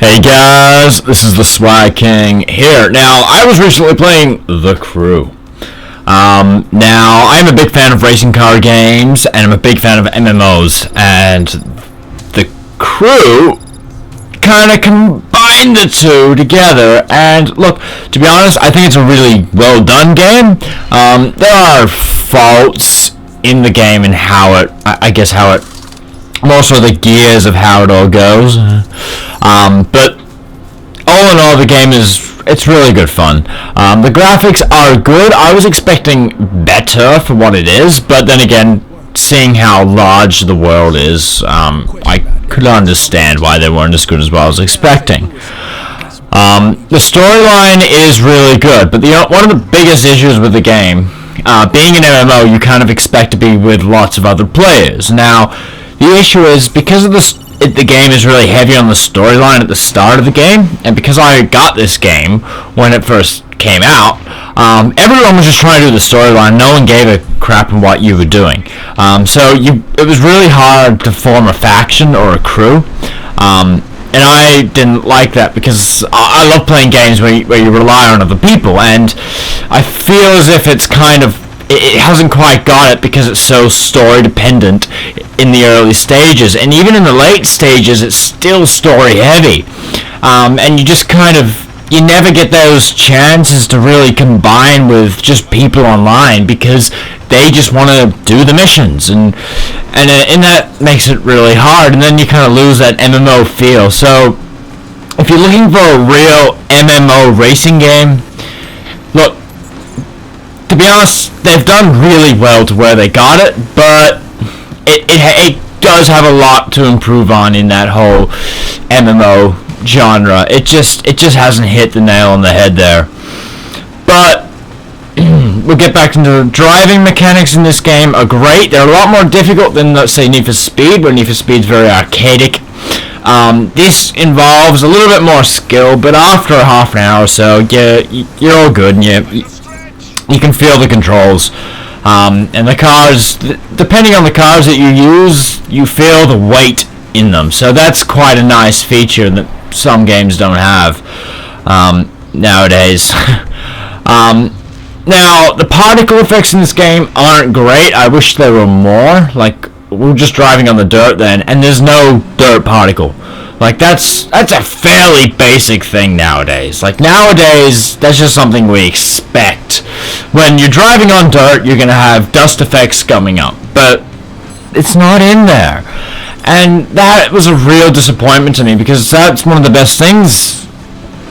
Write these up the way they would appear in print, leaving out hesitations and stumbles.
Hey guys, this is the Swag King here. Now, I was recently playing The Crew. Now, I'm a big fan of racing car games, and I'm a big fan of MMOs, and The Crew kind of combined the two together, and look, to be honest, I think it's a really well done game. There are faults in the game and how it, more so the gears of how it all goes. But all in all, the game it's really good fun. The graphics are good. I was expecting better for what it is, but then again, seeing how large the world is, I could understand why they weren't as good as what I was expecting. The storyline is really good, but one of the biggest issues with the game, being an MMO, you kind of expect to be with lots of other players. Now, the issue is, because of the game is really heavy on the storyline at the start of the game, and because I got this game when it first came out, everyone was just trying to do the storyline. No one gave a crap on what you were doing. It was really hard to form a faction or a crew, and I didn't like that because I love playing games where you rely on other people, and I feel as if it hasn't quite got it because it's so story dependent in the early stages, and even in the late stages it's still story heavy, and you never get those chances to really combine with just people online because they just want to do the missions, and that makes it really hard, and then you kind of lose that MMO feel. So if you're looking for a real MMO racing game, look, to be honest, they've done really well to where they got it, but it does have a lot to improve on in that whole MMO genre. It just hasn't hit the nail on the head there. But we'll get back into the driving mechanics in this game are great. They're a lot more difficult than, let's say, Need for Speed, where Need for Speed's very archaic. This involves a little bit more skill, but after half an hour or so, you're all good, and you can feel the controls, and the cars, depending on the cars that you use, you feel the weight in them, so that's quite a nice feature that some games don't have nowadays. Now, the particle effects in this game aren't great. I wish there were more. Like, we're just driving on the dirt then, and there's no dirt particle. Like, that's a fairly basic thing nowadays. Like, nowadays, that's just something we expect. When you're driving on dirt, you're going to have dust effects coming up. But it's not in there. And that was a real disappointment to me, because that's one of the best things,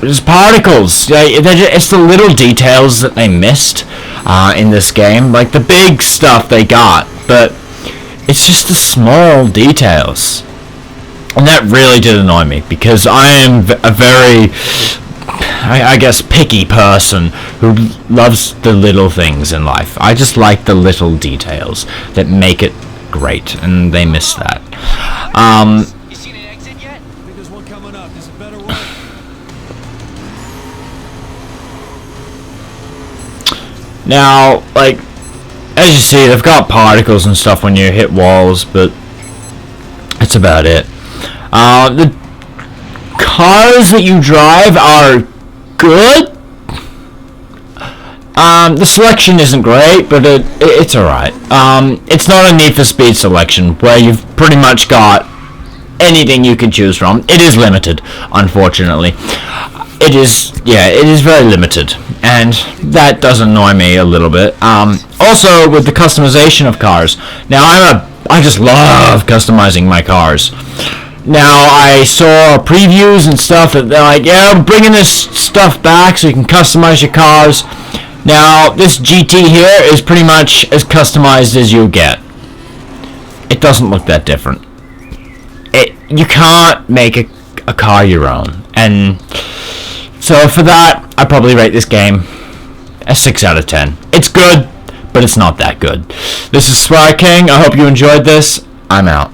is particles. It's the little details that they missed in this game. Like, the big stuff they got, but it's just the small details. And that really did annoy me, because I am a very, I guess, picky person who loves the little things in life. I just like the little details that make it great, and they miss that. You seen an exit yet? I think there's one coming up. There's a better way. Now, like, as you see, they've got particles and stuff when you hit walls, but that's about it. The cars that you drive are good. The selection isn't great, but it's alright. It's not a Need for Speed selection where you've pretty much got anything you can choose from. It is limited, unfortunately. It is very limited, and that does annoy me a little bit. Also, with the customization of cars. Now, I just love customizing my cars. Now, I saw previews and stuff that they're like, yeah, I'm bringing this stuff back so you can customize your cars. Now, this GT here is pretty much as customized as you'll get. It doesn't look that different. You can't make a car your own. And so for that, I probably rate this game a 6 out of 10. It's good, but it's not that good. This is Swag King. I hope you enjoyed this. I'm out.